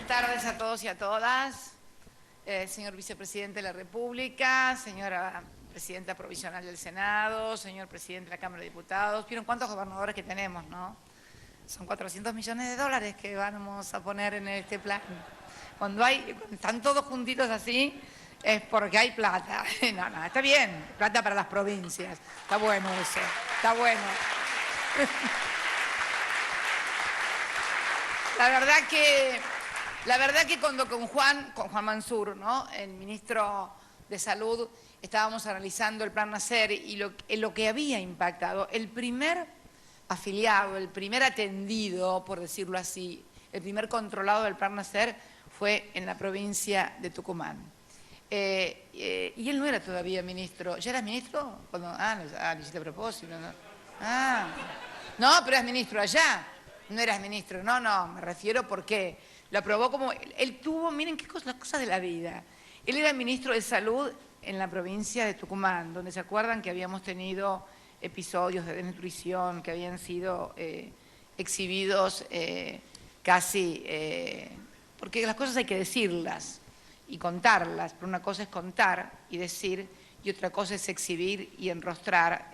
tardes a todos y a todas. Señor Vicepresidente de la República, señora Presidenta Provisional del Senado, señor Presidente de la Cámara de Diputados. ¿Vieron cuántos gobernadores que tenemos, no? Son 400 millones de dólares que vamos a poner en este plan. Cuando están todos juntitos así, es porque hay plata. No, está bien, plata para las provincias. Está bueno eso, está bueno. La verdad que cuando con Juan Mansur, ¿no?, el ministro de Salud, estábamos analizando el Plan Nacer y lo que había impactado, el primer afiliado, el primer atendido, por decirlo así, el primer controlado del Plan Nacer fue en la provincia de Tucumán. Y él no era todavía ministro. ¿Ya eras ministro? Lo hiciste a propósito, ¿no? No, pero eras ministro allá. No eras ministro. No, me refiero porque lo aprobó como... Él tuvo, miren qué cosas, las cosas de la vida. Él era ministro de Salud en la provincia de Tucumán, donde se acuerdan que habíamos tenido episodios de desnutrición que habían sido exhibidos casi... porque las cosas hay que decirlas y contarlas, pero una cosa es contar y decir y otra cosa es exhibir y enrostrar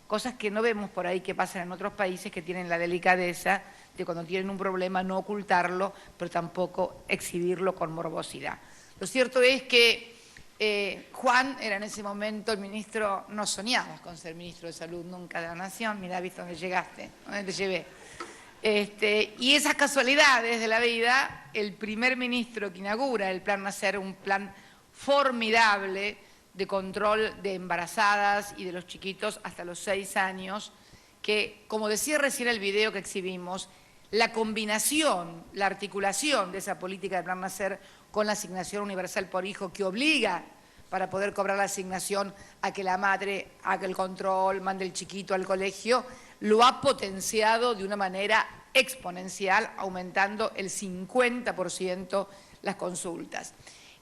cosas que no vemos por ahí que pasan en otros países que tienen la delicadeza de cuando tienen un problema no ocultarlo, pero tampoco exhibirlo con morbosidad. Lo cierto es que Juan era en ese momento el ministro, no soñabas con ser ministro de Salud nunca de la Nación, mirá, viste dónde llegaste, dónde te llevé. Y esas casualidades de la vida, el primer ministro que inaugura el Plan Nacer, un plan formidable de control de embarazadas y de los chiquitos hasta los 6 años, que, como decía recién el video que exhibimos, la combinación, la articulación de esa política de Plan Nacer con la asignación universal por hijo que obliga para poder cobrar la asignación a que la madre haga el control, mande el chiquito al colegio, lo ha potenciado de una manera exponencial, aumentando el 50% las consultas.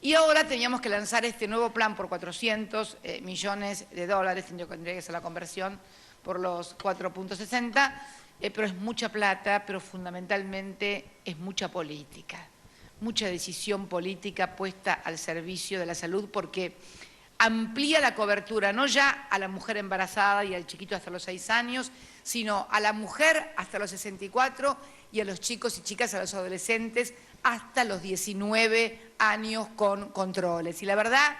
Y ahora teníamos que lanzar este nuevo plan por 400 millones de dólares, tendría que ser la conversión por los 4.60, pero es mucha plata, pero fundamentalmente es mucha política, mucha decisión política puesta al servicio de la salud, porque amplía la cobertura, no ya a la mujer embarazada y al chiquito hasta los 6 años, sino a la mujer hasta los 64 y a los chicos y chicas, a los adolescentes, hasta los 19 años con controles. Y la verdad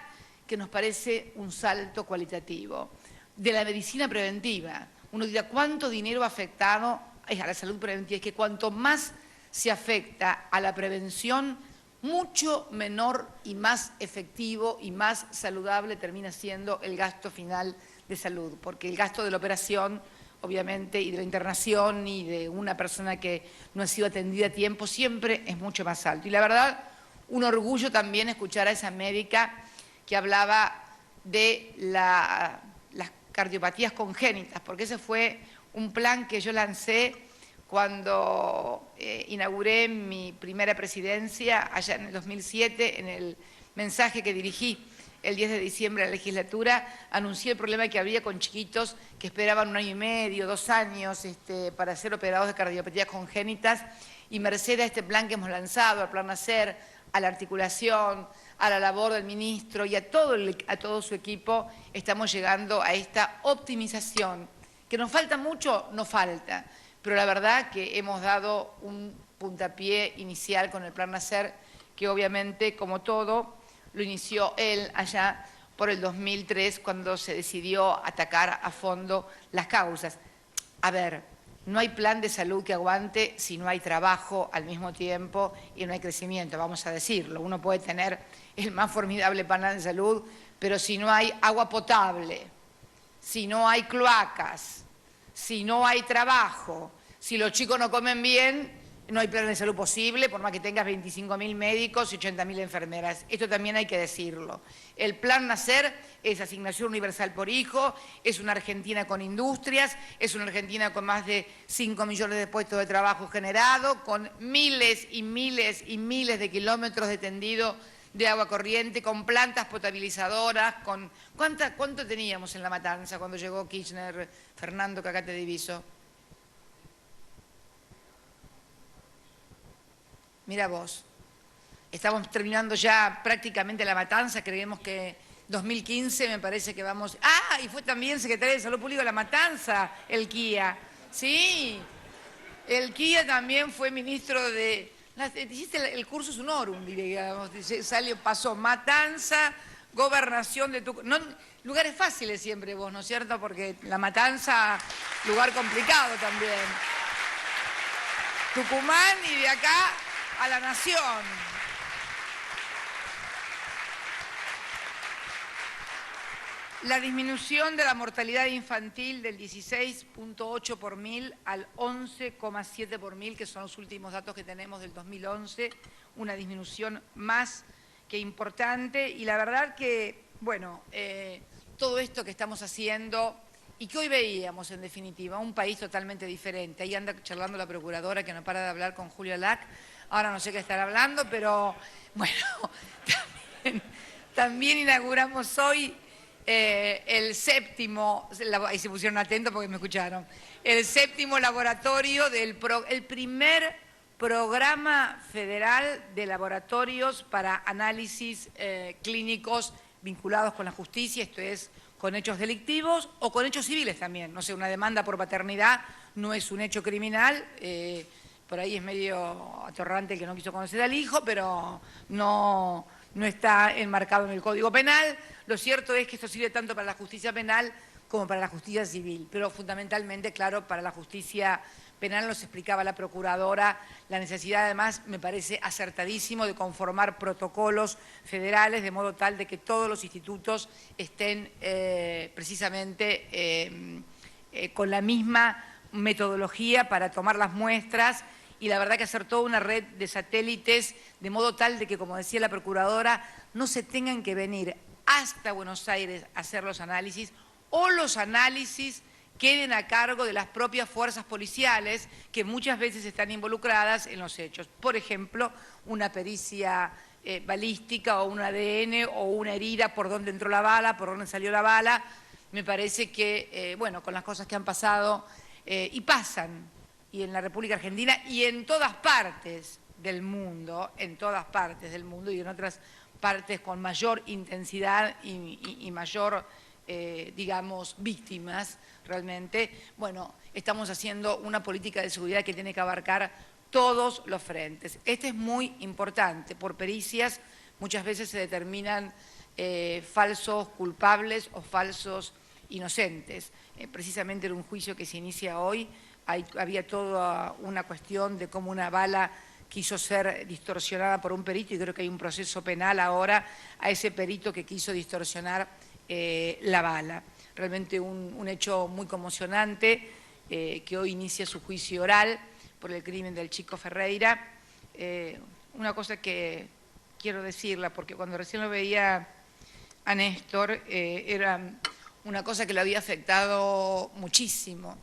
que nos parece un salto cualitativo. De la medicina preventiva, uno dirá, ¿cuánto dinero ha afectado a la salud preventiva? Es que cuanto más se afecta a la prevención, mucho menor y más efectivo y más saludable termina siendo el gasto final de salud, porque el gasto de la operación, obviamente, y de la internación y de una persona que no ha sido atendida a tiempo, siempre es mucho más alto. Y la verdad, un orgullo también escuchar a esa médica que hablaba de las cardiopatías congénitas, porque ese fue un plan que yo lancé cuando inauguré mi primera presidencia allá en el 2007, en el mensaje que dirigí el 10 de diciembre de la legislatura, anuncié el problema que había con chiquitos que esperaban 1 año y medio, 2 años para ser operados de cardiopatías congénitas, y merced a este plan que hemos lanzado, al Plan Nacer, a la articulación, a la labor del ministro y a todo su equipo, estamos llegando a esta optimización. ¿Que nos falta mucho? No falta, pero la verdad que hemos dado un puntapié inicial con el Plan Nacer, que obviamente, como todo, lo inició él allá por el 2003, cuando se decidió atacar a fondo las causas. A ver, no hay plan de salud que aguante si no hay trabajo al mismo tiempo y no hay crecimiento, vamos a decirlo. Uno puede tener el más formidable plan de salud, pero si no hay agua potable, si no hay cloacas, si no hay trabajo, si los chicos no comen bien, no hay plan de salud posible, por más que tengas 25.000 médicos y 80.000 enfermeras. Esto también hay que decirlo. El Plan Nacer es asignación universal por hijo, es una Argentina con industrias, es una Argentina con más de 5 millones de puestos de trabajo generados, con miles y miles y miles de kilómetros de tendido de agua corriente, con plantas potabilizadoras, con... ¿Cuánto teníamos en La Matanza cuando llegó Kirchner, Fernando, que acá te diviso? Mira vos, estamos terminando ya prácticamente la matanza, creemos que 2015 me parece que vamos... ¡Ah! Y fue también secretario de Salud Pública de La Matanza, el Kia. Sí, el Kia también fue ministro de... Hiciste el cursus honorum, digamos, pasó Matanza, Gobernación de Tucumán. No, lugares fáciles siempre vos, ¿no es cierto? Porque La Matanza, lugar complicado también. Tucumán y de acá a la Nación. La disminución de la mortalidad infantil del 16.8 por mil al 11,7 por mil, que son los últimos datos que tenemos del 2011, una disminución más que importante. Y la verdad que, bueno, todo esto que estamos haciendo y que hoy veíamos, en definitiva, un país totalmente diferente. Ahí anda charlando la procuradora que no para de hablar con Julio Lac. Ahora no sé qué estará hablando, pero, bueno, también inauguramos hoy el séptimo, ahí se pusieron atentos porque me escucharon, el séptimo laboratorio el primer programa federal de laboratorios para análisis clínicos vinculados con la justicia, esto es, con hechos delictivos o con hechos civiles también. No sé, una demanda por paternidad no es un hecho criminal, por ahí es medio atorrante el que no quiso conocer al hijo, pero no está enmarcado en el Código Penal. Lo cierto es que esto sirve tanto para la justicia penal como para la justicia civil, pero fundamentalmente, claro, para la justicia penal nos explicaba la procuradora la necesidad, además, me parece acertadísimo, de conformar protocolos federales de modo tal de que todos los institutos estén precisamente con la misma metodología para tomar las muestras, y la verdad que hacer toda una red de satélites de modo tal de que, como decía la procuradora, no se tengan que venir hasta Buenos Aires a hacer los análisis, o los análisis queden a cargo de las propias fuerzas policiales que muchas veces están involucradas en los hechos. Por ejemplo, una pericia balística o un ADN o una herida, por dónde entró la bala, por dónde salió la bala. Me parece que, bueno, con las cosas que han pasado y pasan, y en la República Argentina y en todas partes del mundo, y en otras partes con mayor intensidad y mayor, digamos, víctimas realmente, bueno, estamos haciendo una política de seguridad que tiene que abarcar todos los frentes. Este es muy importante. Por pericias muchas veces se determinan falsos culpables o falsos inocentes. Precisamente en un juicio que se inicia hoy, había toda una cuestión de cómo una bala quiso ser distorsionada por un perito, y creo que hay un proceso penal ahora a ese perito que quiso distorsionar la bala. Realmente un hecho muy conmocionante que hoy inicia su juicio oral por el crimen del chico Ferreira. Una cosa que quiero decirla, porque cuando recién lo veía a Néstor, era una cosa que lo había afectado muchísimo.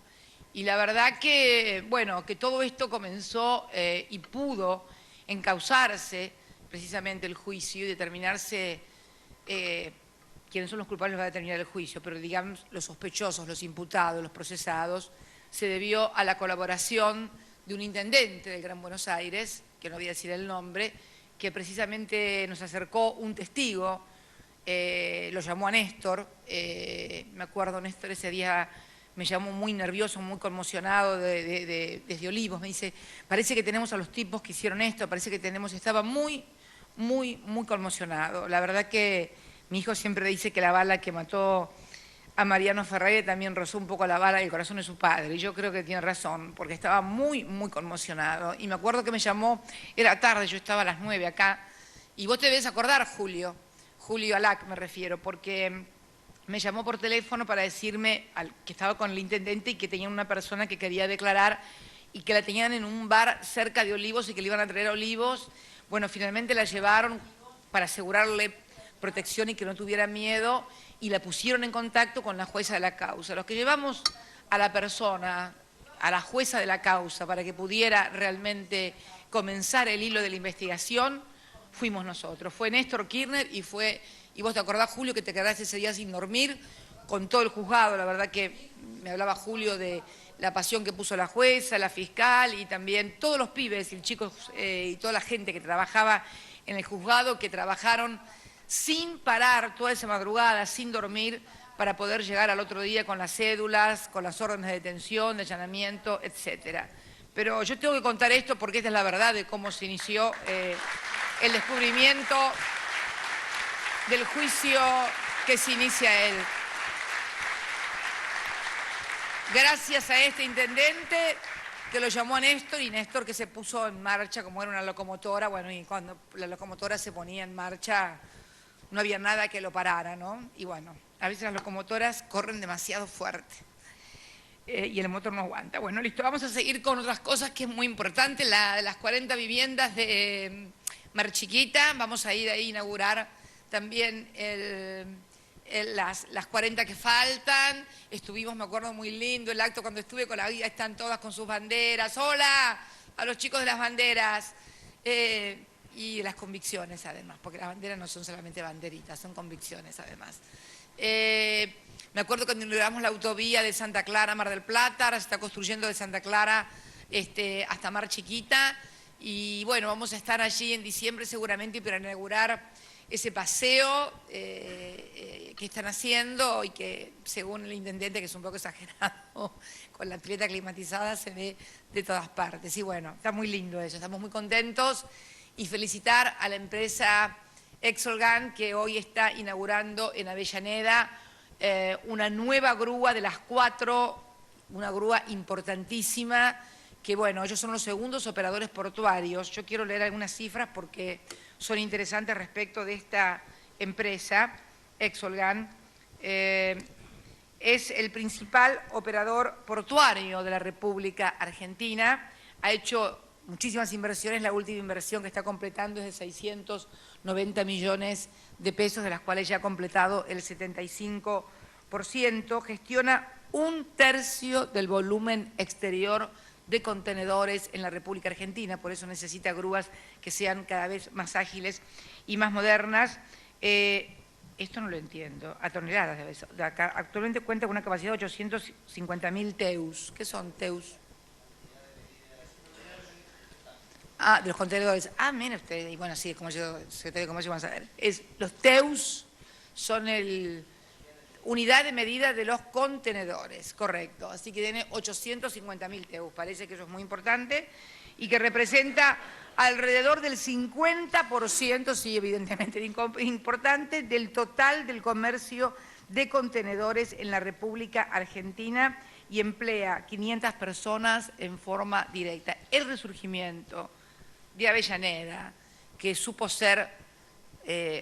Y la verdad que, bueno, que todo esto comenzó y pudo encauzarse precisamente el juicio y determinarse quiénes son los culpables va a determinar el juicio, pero digamos los sospechosos, los imputados, los procesados, se debió a la colaboración de un intendente del Gran Buenos Aires, que no voy a decir el nombre, que precisamente nos acercó un testigo, lo llamó a Néstor, me acuerdo, Néstor ese día me llamó muy nervioso, muy conmocionado desde Olivos, me dice, parece que tenemos a los tipos que hicieron esto, parece que tenemos, estaba muy conmocionado. La verdad que mi hijo siempre dice que la bala que mató a Mariano Ferreira también rozó un poco la bala y el corazón de su padre, y yo creo que tiene razón, porque estaba muy conmocionado. Y me acuerdo que me llamó, era tarde, yo estaba a las 9 acá, y vos te debes acordar, Julio Lac me refiero, porque me llamó por teléfono para decirme que estaba con el intendente y que tenían una persona que quería declarar y que la tenían en un bar cerca de Olivos y que le iban a traer a Olivos. Bueno, finalmente la llevaron para asegurarle protección y que no tuviera miedo, y la pusieron en contacto con la jueza de la causa. Los que llevamos a la persona, a la jueza de la causa, para que pudiera realmente comenzar el hilo de la investigación, fuimos nosotros. Fue Néstor Kirchner y vos te acordás, Julio, que te quedaste ese día sin dormir con todo el juzgado. La verdad que me hablaba Julio de la pasión que puso la jueza, la fiscal y también todos los pibes y chicos y toda la gente que trabajaba en el juzgado, que trabajaron sin parar toda esa madrugada, sin dormir, para poder llegar al otro día con las cédulas, con las órdenes de detención, de allanamiento, etcétera. Pero yo tengo que contar esto porque esta es la verdad de cómo se inició el descubrimiento del juicio que se inicia él. Gracias a este intendente que lo llamó a Néstor, y Néstor que se puso en marcha como era una locomotora, bueno, y cuando la locomotora se ponía en marcha no había nada que lo parara, ¿no? Y bueno, a veces las locomotoras corren demasiado fuerte y el motor no aguanta. Bueno, listo, vamos a seguir con otras cosas que es muy importante, las 40 viviendas de Mar Chiquita, vamos a ir ahí a inaugurar también las 40 que faltan. Estuvimos, me acuerdo, muy lindo el acto cuando estuve con la guía, están todas con sus banderas. ¡Hola! A los chicos de las banderas. Y las convicciones, además, porque las banderas no son solamente banderitas, son convicciones, además. Me acuerdo cuando inauguramos la autovía de Santa Clara a Mar del Plata, ahora se está construyendo de Santa Clara hasta Mar Chiquita. Y bueno, vamos a estar allí en diciembre seguramente para inaugurar ese paseo que están haciendo y que, según el intendente, que es un poco exagerado, con la pileta climatizada se ve de todas partes. Y bueno, está muy lindo eso, estamos muy contentos, y felicitar a la empresa Exolgan, que hoy está inaugurando en Avellaneda una nueva grúa de las 4, una grúa importantísima, que bueno, ellos son los segundos operadores portuarios. Yo quiero leer algunas cifras porque son interesantes respecto de esta empresa, Exolgan. Es el principal operador portuario de la República Argentina, ha hecho muchísimas inversiones, la última inversión que está completando es de 690 millones de pesos, de las cuales ya ha completado el 75%, gestiona 1/3 del volumen exterior de contenedores en la República Argentina, por eso necesita grúas que sean cada vez más ágiles y más modernas. Esto no lo entiendo, a toneladas de eso. Actualmente cuenta con una capacidad de 850.000 TEUs. ¿Qué son TEUs? Ah, de los contenedores. Ah, miren ustedes, y bueno, sí, como yo, secretario de Comercio, vamos a ver. Los TEUs son unidad de medida de los contenedores, correcto. Así que tiene 850.000 TEUs, parece que eso es muy importante, y que representa alrededor del 50%, sí, evidentemente importante, del total del comercio de contenedores en la República Argentina, y emplea 500 personas en forma directa. El resurgimiento de Avellaneda, que supo ser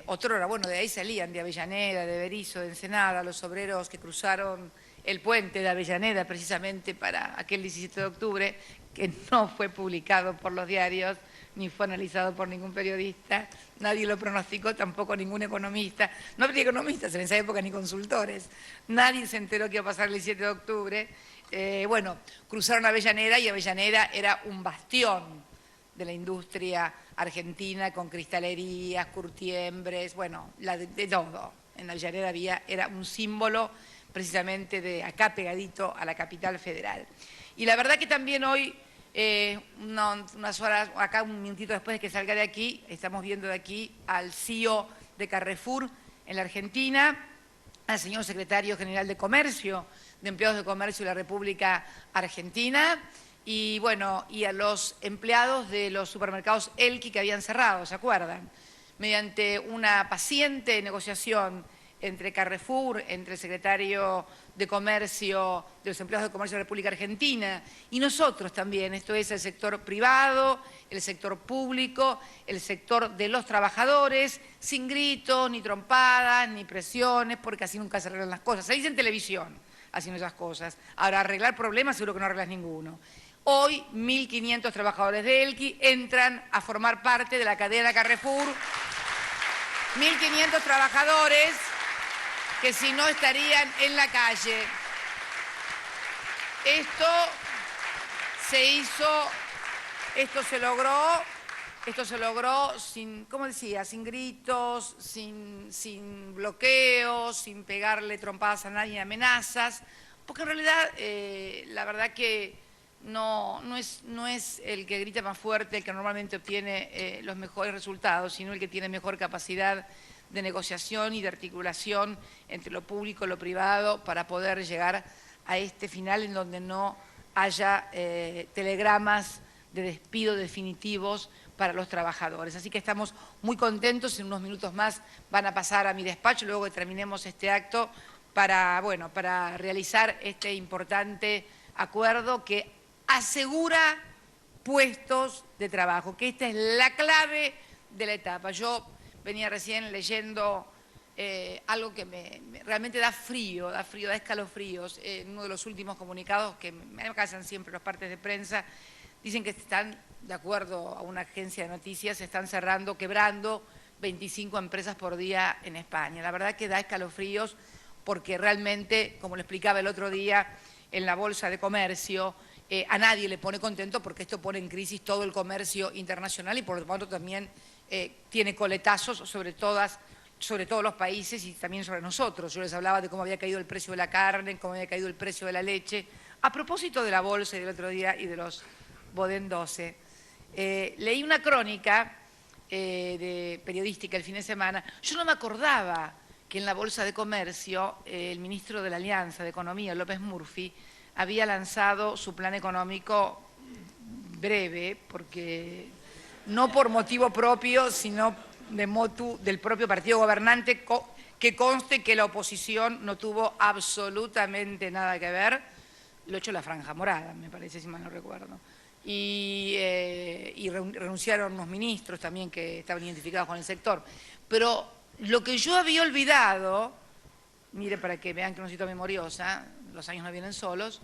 otrora, bueno, de ahí salían, de Avellaneda, de Berisso, de Ensenada, los obreros que cruzaron el puente de Avellaneda precisamente para aquel 17 de octubre, que no fue publicado por los diarios, ni fue analizado por ningún periodista, nadie lo pronosticó, tampoco ningún economista, no había economistas en esa época ni consultores, nadie se enteró que iba a pasar el 17 de octubre, bueno, cruzaron Avellaneda y Avellaneda era un bastión de la industria argentina, con cristalerías, curtiembres, bueno, de todo. En Avellaneda era un símbolo precisamente de acá pegadito a la capital federal. Y la verdad que también hoy, unas horas, acá un minutito después de que salga de aquí, estamos viendo de aquí al CEO de Carrefour en la Argentina, al señor secretario general de Comercio, de Empleados de Comercio de la República Argentina, y bueno, y a los empleados de los supermercados Elqui que habían cerrado, ¿se acuerdan? Mediante una paciente negociación entre Carrefour, entre el secretario de Comercio, de los empleados de Comercio de la República Argentina, y nosotros también, esto es el sector privado, el sector público, el sector de los trabajadores, sin gritos, ni trompadas, ni presiones, porque así nunca se arreglan las cosas. Se dice en televisión, haciendo esas cosas. Ahora, arreglar problemas seguro que no arreglas ninguno. Hoy, 1.500 trabajadores de Elqui entran a formar parte de la cadena Carrefour. 1.500 trabajadores que si no estarían en la calle. Esto se hizo, esto se logró sin, ¿cómo decía? Sin gritos, sin bloqueos, sin pegarle trompadas a nadie, amenazas, Porque en realidad, la verdad que no es el que grita más fuerte el que normalmente obtiene los mejores resultados, sino el que tiene mejor capacidad de negociación y de articulación entre lo público y lo privado para poder llegar a este final en donde no haya telegramas de despido definitivos para los trabajadores. Así que estamos muy contentos, en unos minutos más van a pasar a mi despacho, luego que terminemos este acto, para realizar este importante acuerdo que asegura puestos de trabajo, que esta es la clave de la etapa. Yo venía recién leyendo algo que realmente da frío, da escalofríos. En uno de los últimos comunicados que me alcanzan siempre los partes de prensa, dicen que están, de acuerdo a una agencia de noticias, se están cerrando, quebrando 25 empresas por día en España. La verdad que da escalofríos porque realmente, como lo explicaba el otro día en la Bolsa de Comercio, a nadie le pone contento porque esto pone en crisis todo el comercio internacional y por lo tanto también tiene coletazos sobre todos los países y también sobre nosotros. Yo les hablaba de cómo había caído el precio de la carne, cómo había caído el precio de la leche. A propósito de la bolsa y del otro día y de los Bodén 12, leí una crónica periodística el fin de semana. Yo no me acordaba que en la Bolsa de Comercio el ministro de la Alianza de Economía, López Murphy, había lanzado su plan económico breve, porque no por motivo propio, sino de motu del propio partido gobernante, que conste que la oposición no tuvo absolutamente nada que ver, lo hecho la Franja Morada, me parece, si mal no recuerdo. Y renunciaron unos ministros también que estaban identificados con el sector. Pero lo que yo había olvidado, mire para que vean que no soy tan memoriosa, los años no vienen solos,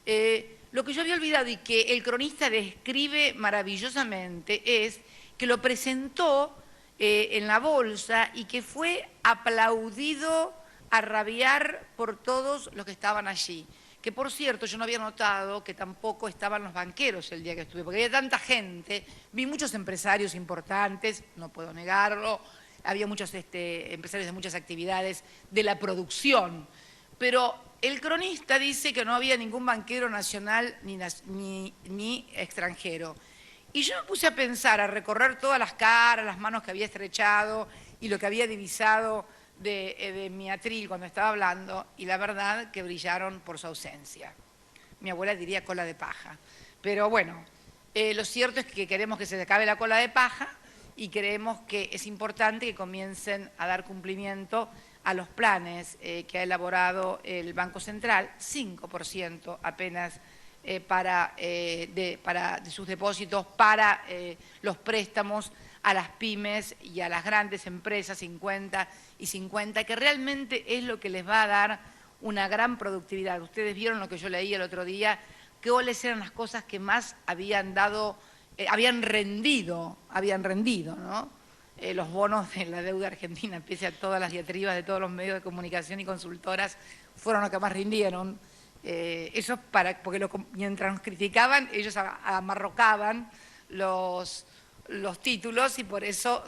lo que yo había olvidado y que el cronista describe maravillosamente es que lo presentó en la bolsa y que fue aplaudido a rabiar por todos los que estaban allí. Que por cierto yo no había notado que tampoco estaban los banqueros el día que estuve, porque había tanta gente, vi muchos empresarios importantes, no puedo negarlo, había muchos empresarios de muchas actividades de la producción, pero el cronista dice que no había ningún banquero nacional ni extranjero. Y yo me puse a pensar, a recorrer todas las caras, las manos que había estrechado y lo que había divisado de mi atril cuando estaba hablando, y la verdad que brillaron por su ausencia. Mi abuela diría cola de paja. Pero bueno, lo cierto es que queremos que se acabe la cola de paja y creemos que es importante que comiencen a dar cumplimiento a los planes que ha elaborado el Banco Central, 5% apenas de sus depósitos para los préstamos a las pymes y a las grandes empresas, 50 y 50, que realmente es lo que les va a dar una gran productividad. Ustedes vieron lo que yo leí el otro día, cuáles eran las cosas que más habían rendido, ¿no? Los bonos de la deuda argentina, pese a todas las diatribas de todos los medios de comunicación y consultoras, fueron los que más rindieron. Eso porque mientras nos criticaban, ellos amarrocaban los títulos y por eso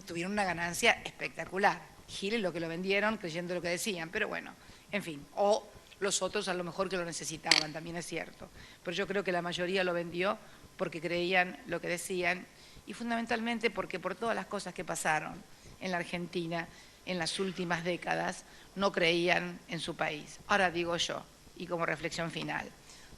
tuvieron una ganancia espectacular. Giles lo que lo vendieron creyendo lo que decían, pero bueno, en fin, o los otros a lo mejor que lo necesitaban, también es cierto. Pero yo creo que la mayoría lo vendió porque creían lo que decían y fundamentalmente porque por todas las cosas que pasaron en la Argentina en las últimas décadas no creían en su país. Ahora digo yo, y como reflexión final,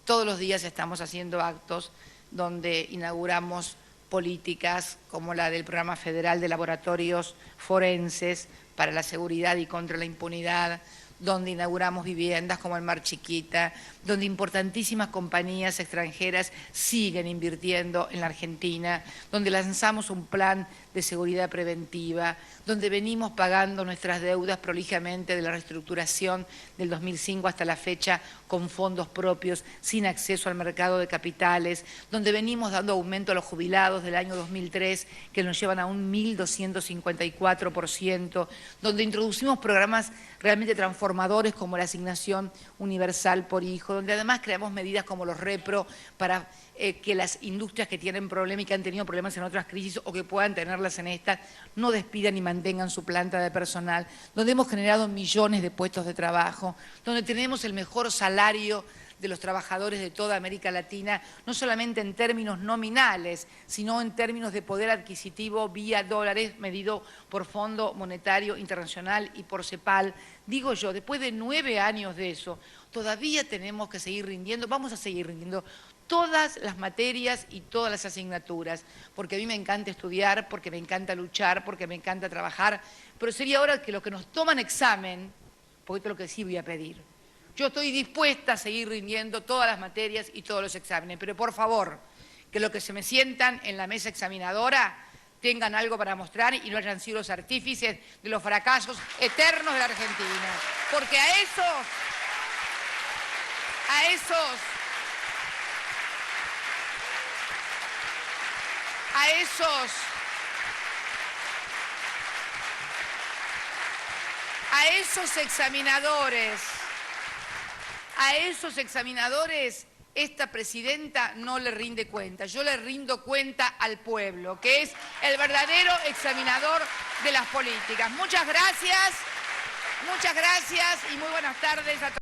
todos los días estamos haciendo actos donde inauguramos políticas como la del Programa Federal de Laboratorios Forenses para la seguridad y contra la impunidad, donde inauguramos viviendas como el Mar Chiquita, donde importantísimas compañías extranjeras siguen invirtiendo en la Argentina, donde lanzamos un plan de seguridad preventiva, donde venimos pagando nuestras deudas prolijamente de la reestructuración del 2005 hasta la fecha con fondos propios, sin acceso al mercado de capitales, donde venimos dando aumento a los jubilados del año 2003 que nos llevan a un 1.254%, donde introducimos programas realmente transformadores transformadores como la asignación universal por hijo, donde además creamos medidas como los repro para que las industrias que tienen problemas y que han tenido problemas en otras crisis o que puedan tenerlas en esta, no despidan y mantengan su planta de personal, donde hemos generado millones de puestos de trabajo, donde tenemos el mejor salario de los trabajadores de toda América Latina, no solamente en términos nominales, sino en términos de poder adquisitivo vía dólares medido por Fondo Monetario Internacional y por CEPAL. Digo yo, después de 9 años de eso, todavía tenemos que seguir rindiendo, vamos a seguir rindiendo todas las materias y todas las asignaturas, porque a mí me encanta estudiar, porque me encanta luchar, porque me encanta trabajar, pero sería hora que los que nos toman examen, porque esto es lo que sí voy a pedir, yo estoy dispuesta a seguir rindiendo todas las materias y todos los exámenes, pero por favor, que los que se me sientan en la mesa examinadora tengan algo para mostrar y no hayan sido los artífices de los fracasos eternos de la Argentina. Porque a esos examinadores, esta presidenta no le rinde cuenta. Yo le rindo cuenta al pueblo, que es el verdadero examinador de las políticas. Muchas gracias y muy buenas tardes a todos.